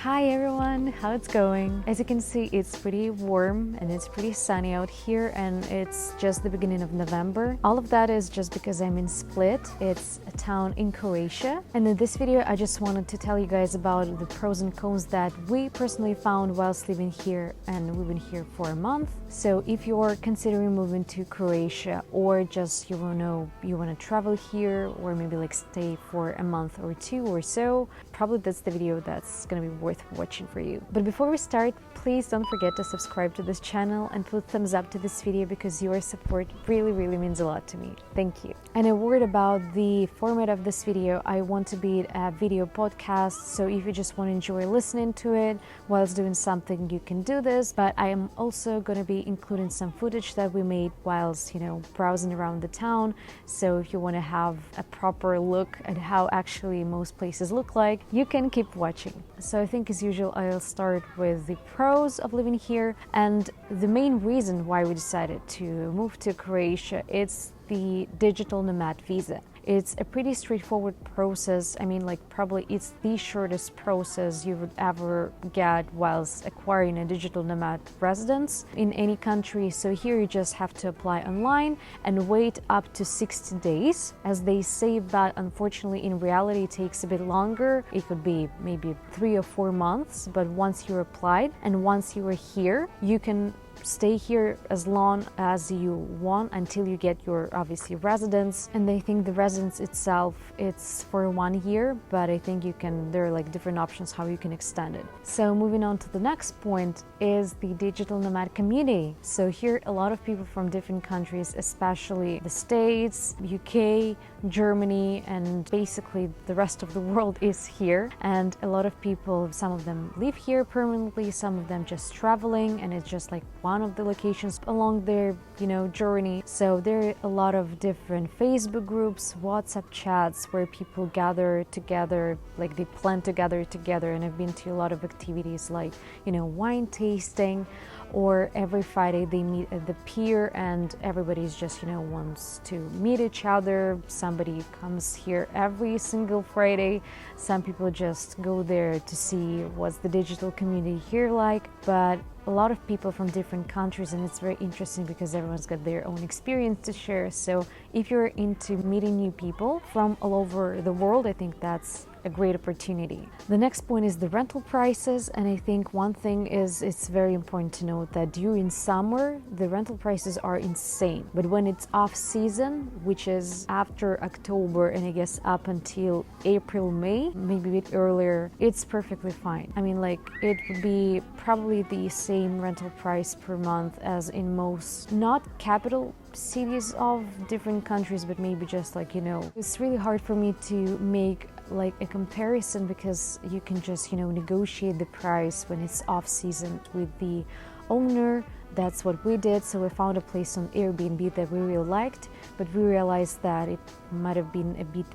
Hi everyone, how it's going? As you can see, it's pretty warm and it's pretty sunny out here, and it's just the beginning of November. All of that is just because I'm in Split. It's a town in Croatia. And in this video, I just wanted to tell you guys about the pros and cons that we personally found whilst living here, and we've been here for a month. So if you're considering moving to Croatia, or just you want to travel here, or maybe like stay for a month or two or so, probably that's the video that's gonna be worth watching for you. But before we start, please don't forget to subscribe to this channel and put thumbs up to this video, because your support really means a lot to me. Thank you. And a word about the format of this video. I want to be a video podcast, so if you just want to enjoy listening to it whilst doing something, you can do this. But I am also going to be including some footage that we made whilst browsing around the town. So if you want to have a proper look at how actually most places look like, you can keep watching. So I think as usual, I'll start with the pros of living here, and the main reason why we decided to move to Croatia, it's the digital nomad visa. It's a pretty straightforward process. I mean, probably it's the shortest process you would ever get whilst acquiring a digital nomad residence in any country. So here you just have to apply online and wait up to 60 days. As they say, but unfortunately in reality it takes a bit longer. It could be maybe 3 or 4 months, but once you're applied and once you are here, you can stay here as long as you want until you get your obviously residence. And I think the residence itself, it's for 1 year, but I think there are different options how you can extend it. So moving on to the next point is the digital nomad community. So here a lot of people from different countries, especially the States, UK, Germany, and basically the rest of the world is here. And a lot of people, some of them live here permanently, some of them just traveling, and it's just one of the locations along their journey. So there are a lot of different Facebook groups, WhatsApp chats where people gather together, they plan to gather together. And I've been to a lot of activities like wine tasting, or every Friday they meet at the pier and everybody's just wants to meet each other. Somebody comes here every single Friday. Some people just go there to see what's the digital community here like. But a lot of people from different countries, and it's very interesting because everyone's got their own experience to share. So if you're into meeting new people from all over the world, I think that's a great opportunity. The next point is the rental prices, and I think one thing is it's very important to note that during summer the rental prices are insane, but when it's off season, which is after October and I guess up until April, May, maybe a bit earlier, it's perfectly fine. I mean, it would be probably the same rental price per month as in most not capital cities of different countries, but maybe just it's really hard for me to make a comparison, because you can just negotiate the price when it's off season with the owner. That's what we did. So we found a place on Airbnb that we really liked, but we realized that it might have been a bit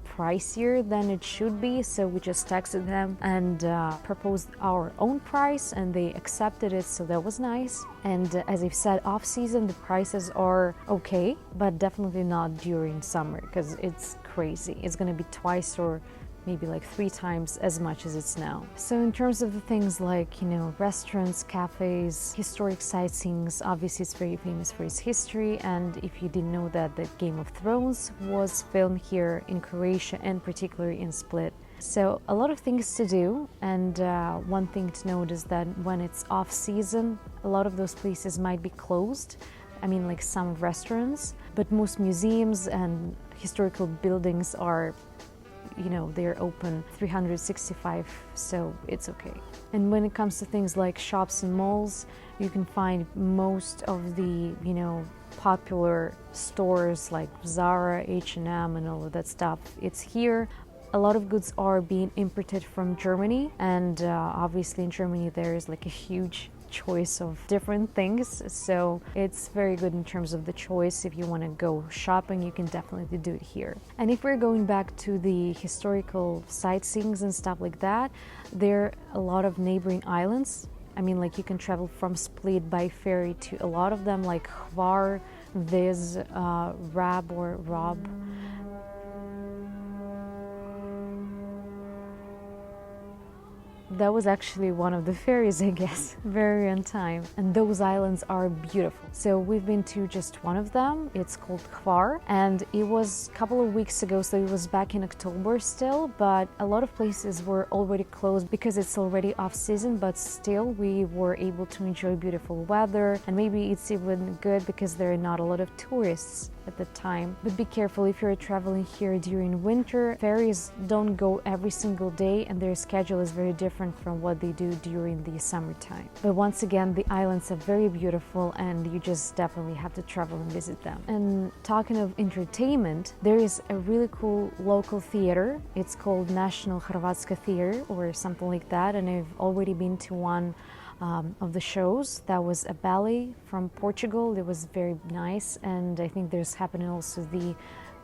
pricier than it should be. So we just texted them and proposed our own price, and they accepted it, so that was nice. And as I've said, off season the prices are okay, but definitely not during summer, because it's crazy. It's gonna be twice or maybe 3 times as much as it's now. So in terms of the things restaurants, cafes, historic sightseeings, obviously it's very famous for its history. And if you didn't know that, the Game of Thrones was filmed here in Croatia, and particularly in Split. So a lot of things to do, and one thing to note is that when it's off season, a lot of those places might be closed. I mean, some restaurants, but most museums and historical buildings are they're open 365, so it's okay. And when it comes to things like shops and malls, you can find most of the popular stores like Zara, H&M, and all of that stuff. It's here. A lot of goods are being imported from Germany, and obviously in Germany there is a huge choice of different things, so it's very good in terms of the choice. If you want to go shopping, you can definitely do it here. And if we're going back to the historical sightseeings and stuff like that, there are a lot of neighboring islands. I mean, you can travel from Split by ferry to a lot of them, like Hvar, Vis, Rab or Rob. that was actually one of the ferries, I guess. Very on time. And those islands are beautiful. So we've been to just one of them. It's called Hvar, and it was a couple of weeks ago, so it was back in October still, but a lot of places were already closed because it's already off season, but still we were able to enjoy beautiful weather, and maybe it's even good because there are not a lot of tourists at the time. But be careful if you're traveling here during winter. Ferries don't go every single day, and their schedule is very different from what they do during the summertime. But once again, the islands are very beautiful, and you just definitely have to travel and visit them. And talking of entertainment, there is a really cool local theater. It's called National Hrvatska Theater or something like that, and I've already been to one of the shows. That was a ballet from Portugal. It was very nice, and I think there's happening also the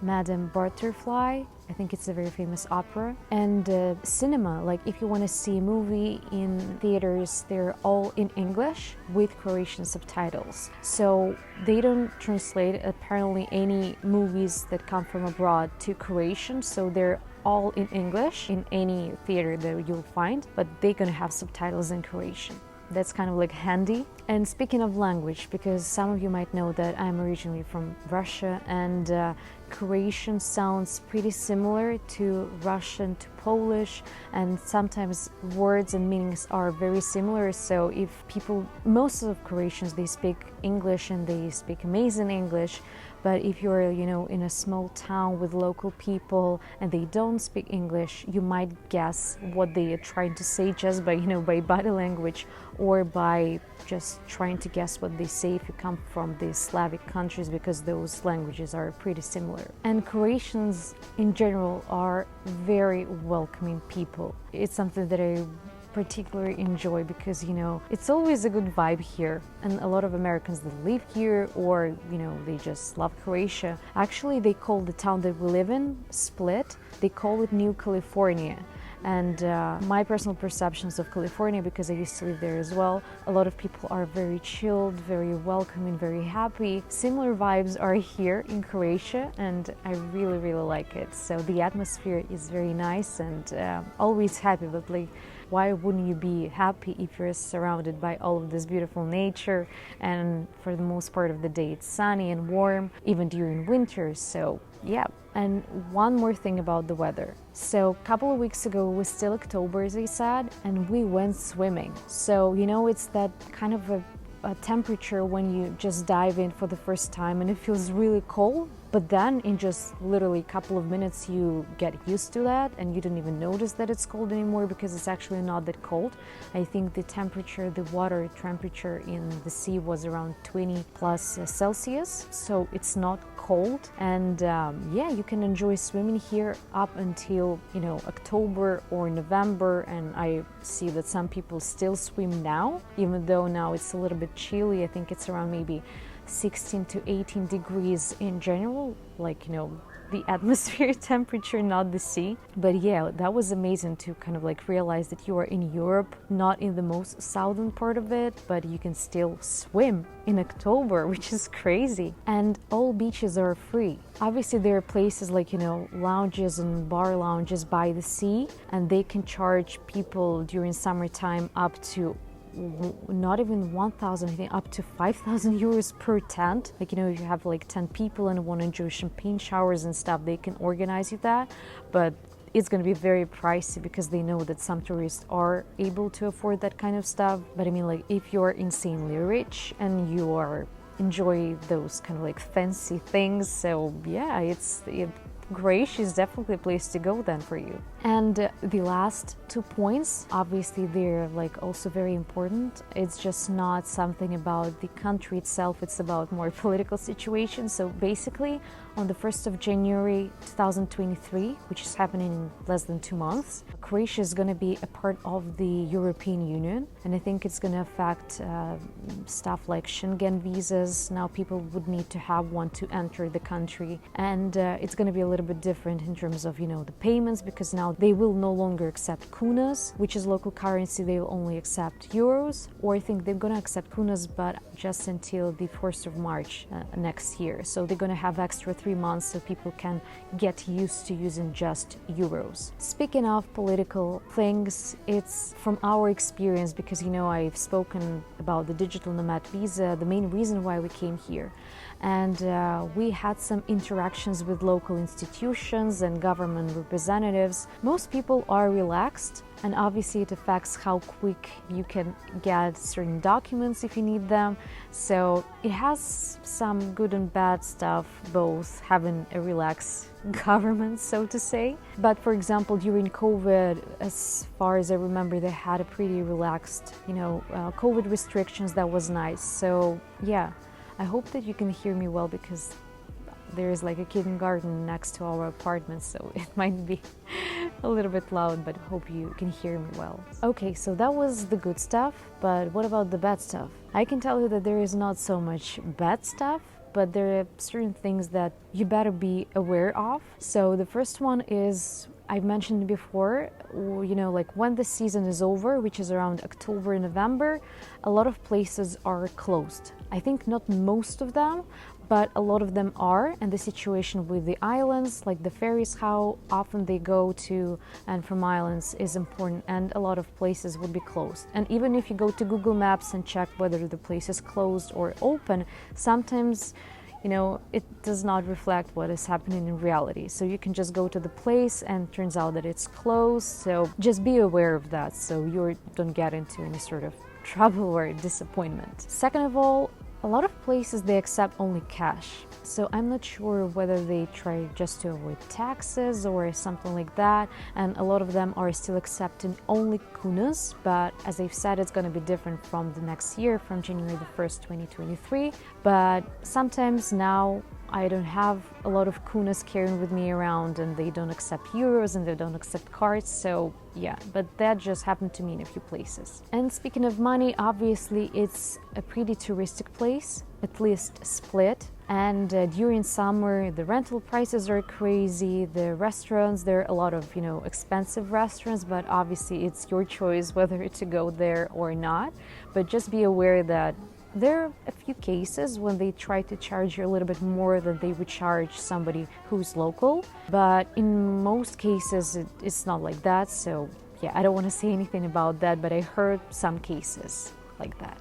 Madame Butterfly. I think it's a very famous opera. And cinema, like if you want to see a movie in theaters, they're all in English with Croatian subtitles. So they don't translate apparently any movies that come from abroad to Croatian, so they're all in English in any theater that you'll find, but they're gonna have subtitles in Croatian. That's kind of like handy. And speaking of language, because some of you might know that I'm originally from Russia, and Croatian sounds pretty similar to Russian, to Polish, and sometimes words and meanings are very similar. So if people, most of Croatians, they speak English and they speak amazing English, but if you're, you know, in a small town with local people and they don't speak English, you might guess what they are trying to say just by, you know, by body language, or by just trying to guess what they say if you come from the Slavic countries, because those languages are pretty similar. And Croatians in general are very welcoming people. It's something that I particularly enjoy because, you know, it's always a good vibe here, and a lot of Americans that live here, or, you know, they just love Croatia. Actually, they call the town that we live in, Split, they call it New California. And my personal perceptions of California, because I used to live there as well, a lot of people are very chilled, very welcoming, very happy. Similar vibes are here in Croatia, and I really, really like it. So the atmosphere is very nice, and always happy. But like, why wouldn't you be happy if you're surrounded by all of this beautiful nature? And for the most part of the day, it's sunny and warm, even during winter. So yeah. And one more thing about the weather. So a couple of weeks ago, it was still October, as I said, and we went swimming. So, you know, it's that kind of a temperature when you just dive in for the first time and it feels really cold, but then in just literally a couple of minutes you get used to that and you don't even notice that it's cold anymore, because it's actually not that cold. I think the temperature, the water temperature in the sea was around 20 plus Celsius, so it's not cold. And yeah, you can enjoy swimming here up until, you know, October or November, and I see that some people still swim now, even though now it's a little bit chilly. I think it's around maybe 16 to 18 degrees in general, like, you know, the atmosphere temperature, not the sea. But yeah, that was amazing to kind of like realize that you are in Europe, not in the most southern part of it, but you can still swim in October, which is crazy. And all beaches are free. Obviously there are places like, you know, lounges and bar lounges by the sea, and they can charge people during summertime up to not even 1,000, I think up to 5,000 euros per tent. Like, you know, if you have like 10 people and want to enjoy champagne showers and stuff, they can organize you that. But it's going to be very pricey because they know that some tourists are able to afford that kind of stuff. But I mean, like, if you're insanely rich and you are enjoy those kind of like fancy things, so yeah, Croatia is definitely a place to go then for you. And the last 2 points, obviously they're like also very important. It's just not something about the country itself, it's about more political situation. So basically on the 1st of January 2023, which is happening in less than 2 months, Croatia is going to be a part of the European Union, and I think it's going to affect stuff like Schengen visas. Now people would need to have one to enter the country, and it's going to be a little bit different in terms of, the payments, because now they will no longer accept kunas, which is local currency. They will only accept euros, or I think they're going to accept kunas, but just until the 1st of March next year. So they're going to have extra 3 months so people can get used to using just euros. Speaking of political things, it's from our experience, because, I've spoken about the digital nomad visa, the main reason why we came here. And we had some interactions with local institutions and government representatives. Most people are relaxed, and obviously it affects how quick you can get certain documents if you need them. So it has some good and bad stuff, both having a relaxed government, so to say. But for example, during COVID, as far as I remember, they had a pretty relaxed, COVID restrictions. That was nice. So yeah. I hope that you can hear me well, because there is like a kindergarten next to our apartment, so it might be a little bit loud, but hope you can hear me well. Okay, so that was the good stuff, but what about the bad stuff? I can tell you that there is not so much bad stuff, but there are certain things that you better be aware of. So the first one is, I've mentioned before, like when the season is over, which is around October, November, a lot of places are closed. I think not most of them, but a lot of them are. And the situation with the islands, like the ferries, how often they go to and from islands is important, and a lot of places would be closed. And even if you go to Google Maps and check whether the place is closed or open, sometimes it does not reflect what is happening in reality. So you can just go to the place and it turns out that it's closed. So just be aware of that, so you don't get into any sort of trouble or disappointment. Second of all, a lot of places, they accept only cash. So I'm not sure whether they try just to avoid taxes or something like that. And a lot of them are still accepting only kunas. But as I've said, it's going to be different from the next year, from January the 1st, 2023. But sometimes now I don't have a lot of kunas carrying with me around, and they don't accept euros and they don't accept cards. So yeah, but that just happened to me in a few places. And speaking of money, obviously it's a pretty touristic place, at least Split. And during summer, the rental prices are crazy. The restaurants, there are a lot of, expensive restaurants, but obviously it's your choice whether to go there or not. But just be aware that there are a few cases when they try to charge you a little bit more than they would charge somebody who's local. But in most cases, it's not like that. So yeah, I don't want to say anything about that, but I heard some cases like that.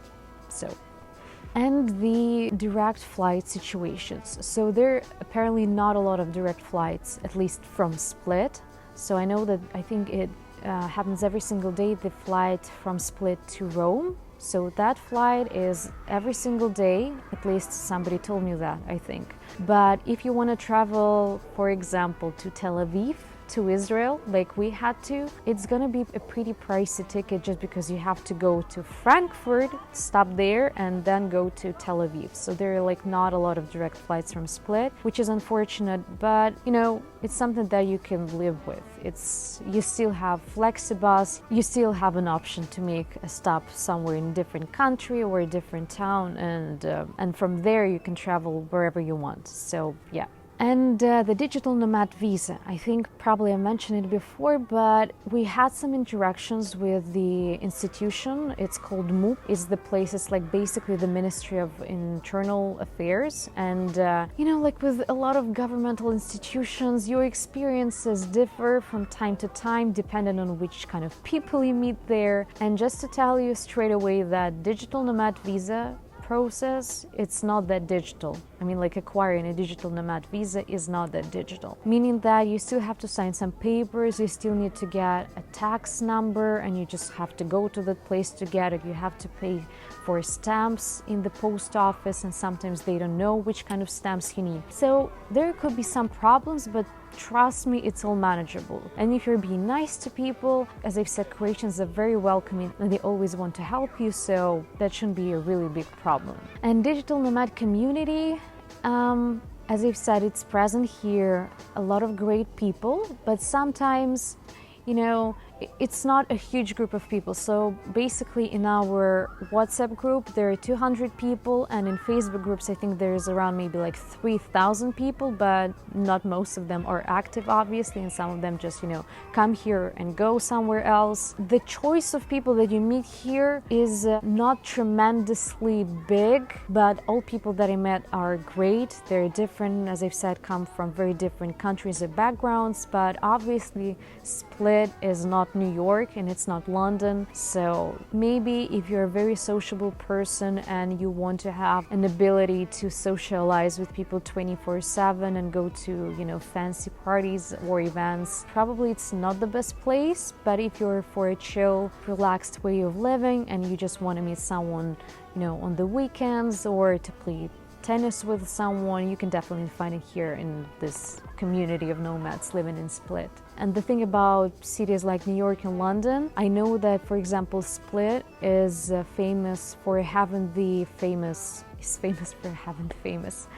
And the direct flight situations. So there are apparently not a lot of direct flights, at least from Split. So I know that I think it happens every single day, the flight from Split to Rome. So that flight is every single day, at least somebody told me that, I think. But if you want to travel, for example, to Tel Aviv, to Israel, like we had to, it's gonna be a pretty pricey ticket, just because you have to go to Frankfurt, stop there, and then go to Tel Aviv. So there are like not a lot of direct flights from Split, which is unfortunate, but it's something that you can live with. You still have Flexibus, you still have an option to make a stop somewhere in a different country or a different town, and from there you can travel wherever you want. So yeah. And the digital nomad visa, I think probably I mentioned it before, but we had some interactions with the institution. It's called MUP. It's the place, it's like basically the Ministry of Internal Affairs. And, like with a lot of governmental institutions, your experiences differ from time to time, depending on which kind of people you meet there. And just to tell you straight away that digital nomad visa process, it's not that digital. I mean, like acquiring a digital nomad visa is not that digital, meaning that you still have to sign some papers, you still need to get a tax number, and you just have to go to that place to get it. You have to pay for stamps in the post office, and sometimes they don't know which kind of stamps you need. So there could be some problems, but trust me, it's all manageable. And if you're being nice to people, as I've said, Croatians are very welcoming and they always want to help you, so that shouldn't be a really big problem. And digital nomad community, as I've said, it's present here, a lot of great people, but sometimes, it's not a huge group of people. So basically in our WhatsApp group there are 200 people, and in Facebook groups I think there's around maybe like 3,000 people, but not most of them are active obviously, and some of them just come here and go somewhere else. The choice of people that you meet here is not tremendously big, but all people that I met are great. They're different, as I've said, come from very different countries and backgrounds, but obviously Split is not New York and it's not London. So maybe if you're a very sociable person and you want to have an ability to socialize with people 24/7 and go to fancy parties or events, probably it's not the best place. But if you're for a chill, relaxed way of living and you just want to meet someone on the weekends or to play tennis with someone, you can definitely find it here in this community of nomads living in Split. And the thing about cities like New York and London, I know that, for example, Split is famous for having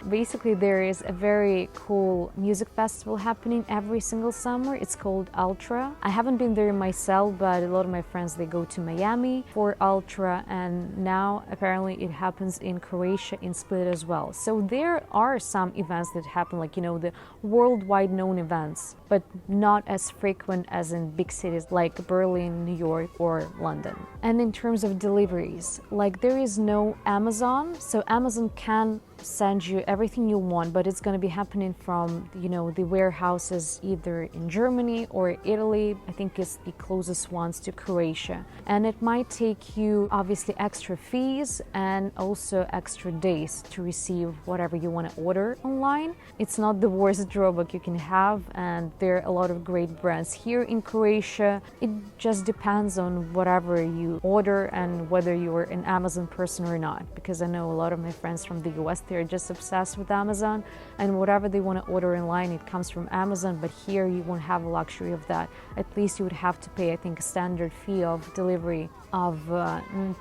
Basically, there is a very cool music festival happening every single summer. It's called Ultra. I haven't been there myself, but a lot of my friends, they go to Miami for Ultra, and now apparently it happens in Croatia, in Split as well. So there are some events that happen, like the worldwide known events, but not as frequent as in big cities like Berlin, New York, or London. And in terms of deliveries, like there is no Amazon, so Amazon can send you everything you want, but it's going to be happening from the warehouses either in Germany or Italy. I think it's the closest ones to Croatia, and it might take you obviously extra fees and also extra days to receive whatever you want to order online. It's not the worst drawback you can have, and there are a lot of great brands here in Croatia. It just depends on whatever you order and whether you're an Amazon person or not, because I know a lot of my friends from the US, they're just obsessed with Amazon, and whatever they want to order online, it comes from Amazon. But here you won't have a luxury of that. At least you would have to pay, I think, a standard fee of delivery of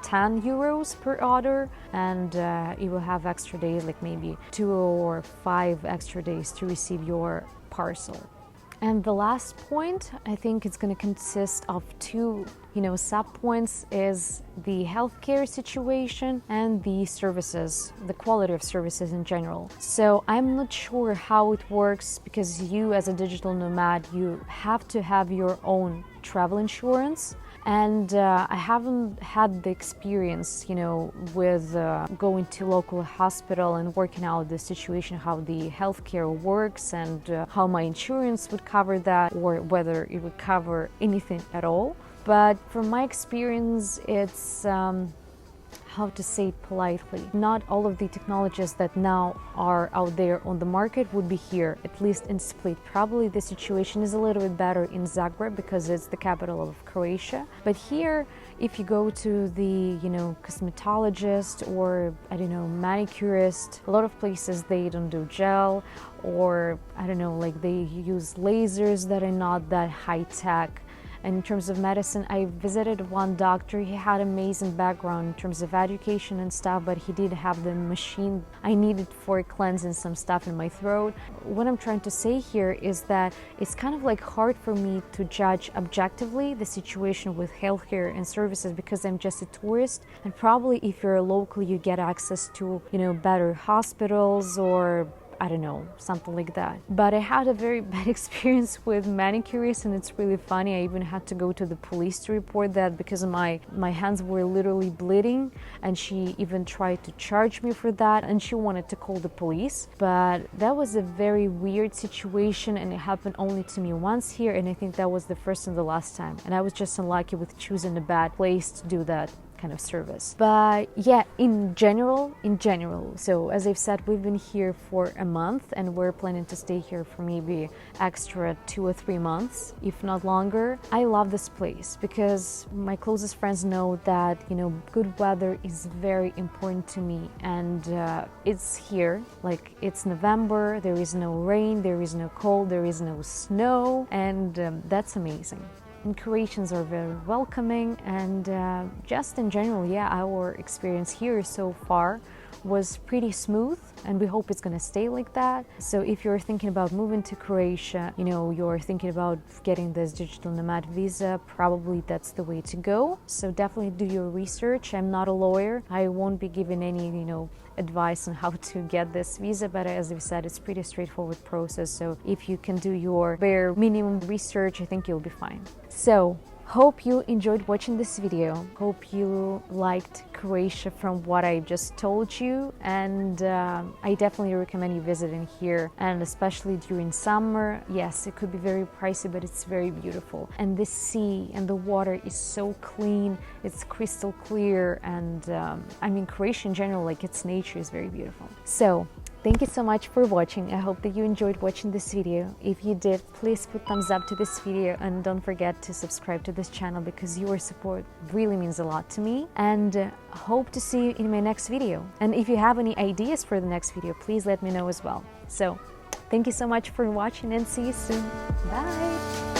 10 euros per order, and you will have extra days, like maybe 2 or 5 extra days to receive your parcel. And the last point, I think it's going to consist of 2 sub-points, is the healthcare situation and the services, the quality of services in general. So I'm not sure how it works, because you as a digital nomad, you have to have your own travel insurance. And I haven't had the experience, with going to local hospital and working out the situation, how the healthcare works, and how my insurance would cover that, or whether it would cover anything at all. But from my experience, it's how to say it politely, not all of the technologies that now are out there on the market would be here, at least in Split. Probably the situation is a little bit better in Zagreb because it's the capital of Croatia. But here, if you go to the, cosmetologist or, manicurist, a lot of places they don't do gel, or, like they use lasers that are not that high tech. And in terms of medicine, I visited one doctor. He had amazing background in terms of education and stuff, but he did have the machine I needed for cleansing some stuff in my throat. What I'm trying to say here is that it's kind of like hard for me to judge objectively the situation with healthcare and services, because I'm just a tourist. And probably if you're a local, you get access to, better hospitals or something like that. But I had a very bad experience with manicurists, and it's really funny. I even had to go to the police to report that, because my hands were literally bleeding, and she even tried to charge me for that, and she wanted to call the police. But that was a very weird situation, and it happened only to me once here, and I think that was the first and the last time. And I was just unlucky with choosing a bad place to do that kind of service. But yeah, in general, so as I've said, we've been here for a month, and we're planning to stay here for maybe extra 2 or 3 months, if not longer. I love this place because my closest friends know that good weather is very important to me, and it's here. Like, it's November, there is no rain, there is no cold, there is no snow, and that's amazing. And Croatians are very welcoming, and just in general, our experience here so far was pretty smooth, and we hope it's going to stay like that. So if you're thinking about moving to Croatia, you know, you're thinking about getting this digital nomad visa, probably that's the way to go. So definitely do your research. I'm not a lawyer. I won't be giving any, you know, advice on how to get this visa, but as we said, it's pretty straightforward process. So if you can do your bare minimum research, I think you'll be fine. So hope you enjoyed watching this video. Hope you liked Croatia from what I just told you, and I definitely recommend you visiting here, and especially during summer. Yes, it could be very pricey, but it's very beautiful, and the sea and the water is so clean, it's crystal clear, and I mean, Croatia in general, like its nature is very beautiful. So thank you so much for watching. I hope that you enjoyed watching this video. If you did, please put thumbs up to this video, and don't forget to subscribe to this channel because your support really means a lot to me, and hope to see you in my next video. And if you have any ideas for the next video, please let me know as well. So thank you so much for watching, and see you soon. Bye.